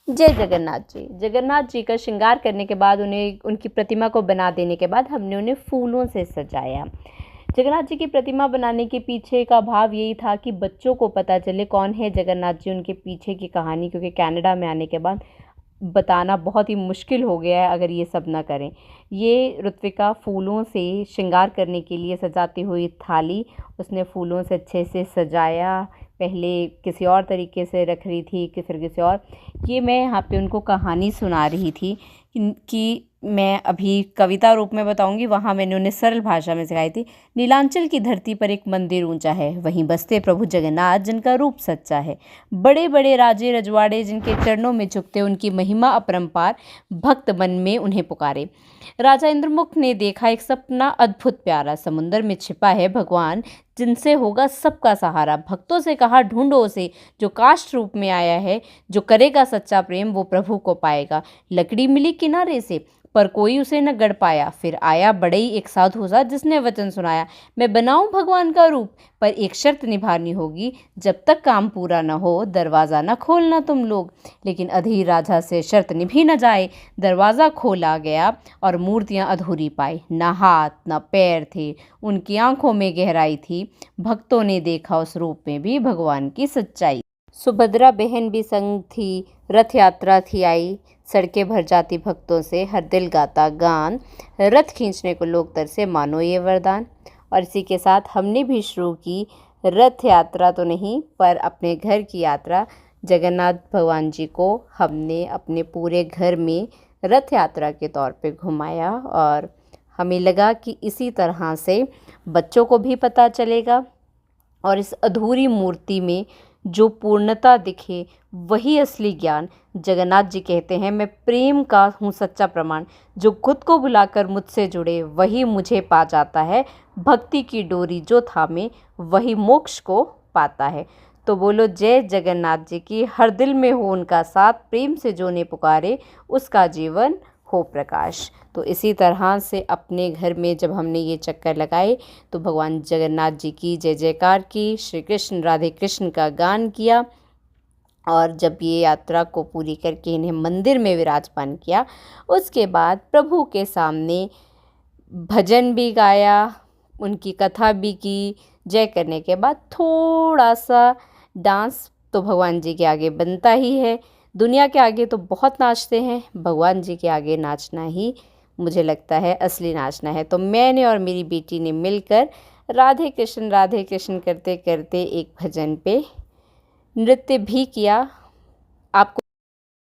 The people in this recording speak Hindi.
जय जगन्नाथ जी। जगन्नाथ जी का श्रृंगार करने के बाद उन्हें उनकी प्रतिमा को बना देने के बाद हमने उन्हें फूलों से सजाया। जगन्नाथ जी की प्रतिमा बनाने के पीछे का भाव यही था कि बच्चों को पता चले कौन है जगन्नाथ जी, उनके पीछे की कहानी, क्योंकि कनाडा में आने के बाद बताना बहुत ही मुश्किल हो गया है अगर ये सब ना करें। ये ऋत्विका फूलों से श्रृंगार करने के लिए सजाती हुई थाली उसने फूलों से अच्छे से सजाया। पहले किसी और तरीके से रख रही थी कि फिर किसी और। ये मैं यहाँ पे उनको कहानी सुना रही थी कि मैं अभी कविता रूप में बताऊंगी, वहाँ मैंने उन्हें सरल भाषा में सिखाई थी। नीलांचल की धरती पर एक मंदिर ऊंचा है, वहीं बसते प्रभु जगन्नाथ जिनका रूप सच्चा है। बड़े बड़े राजे रजवाड़े जिनके चरणों में झुकते, उनकी महिमा अपरंपार, भक्त मन में उन्हें पुकारे। राजा इंद्रमुख ने देखा एक सपना अद्भुत प्यारा, समुंदर में छिपा है भगवान जिनसे होगा सबका सहारा। भक्तों से कहा ढूंढो उसे जो काष्ठ रूप में आया है, जो करेगा सच्चा प्रेम वो प्रभु को पाएगा। लकड़ी मिली किनारे से पर कोई उसे न गढ़ पाया, फिर आया बड़े ही एक साधु सा जिसने वचन सुनाया, मैं बनाऊं भगवान का रूप पर एक शर्त निभानी होगी, जब तक काम पूरा न हो दरवाज़ा न खोलना तुम लोग। लेकिन अधीर राजा से शर्त निभी न जाए, दरवाज़ा खोला गया और मूर्तियां अधूरी पाई। न हाथ न पैर थे, उनकी आंखों में गहराई थी, भक्तों ने देखा उस रूप में भी भगवान की सच्चाई। सुभद्रा बहन भी संग थी, रथ यात्रा थी आई, सड़कें भर जाती भक्तों से, हर दिल गाता गान, रथ खींचने को लोग तरसे, मानो ये वरदान। और इसी के साथ हमने भी शुरू की रथ यात्रा तो नहीं पर अपने घर की यात्रा। जगन्नाथ भगवान जी को हमने अपने पूरे घर में रथ यात्रा के तौर पे घुमाया और हमें लगा कि इसी तरह से बच्चों को भी पता चलेगा और इस अधूरी मूर्ति में जो पूर्णता दिखे वही असली ज्ञान। जगन्नाथ जी कहते हैं मैं प्रेम का हूँ सच्चा प्रमाण, जो खुद को बुलाकर मुझसे जुड़े वही मुझे पा जाता है, भक्ति की डोरी जो थामे वही मोक्ष को पाता है। तो बोलो जय जगन्नाथ जी की, हर दिल में हो उनका साथ, प्रेम से जो ने पुकारे उसका जीवन हो प्रकाश। तो इसी तरह से अपने घर में जब हमने ये चक्कर लगाए तो भगवान जगन्नाथ जी की जय जयकार की, श्री कृष्ण राधे कृष्ण का गान किया और जब ये यात्रा को पूरी करके इन्हें मंदिर में विराजमान किया, उसके बाद प्रभु के सामने भजन भी गाया, उनकी कथा भी की। जय करने के बाद थोड़ा सा डांस तो भगवान जी के आगे बनता ही है। दुनिया के आगे तो बहुत नाचते हैं, भगवान जी के आगे नाचना ही मुझे लगता है असली नाचना है। तो मैंने और मेरी बेटी ने मिलकर राधे कृष्ण करते करते एक भजन पे नृत्य भी किया। आपको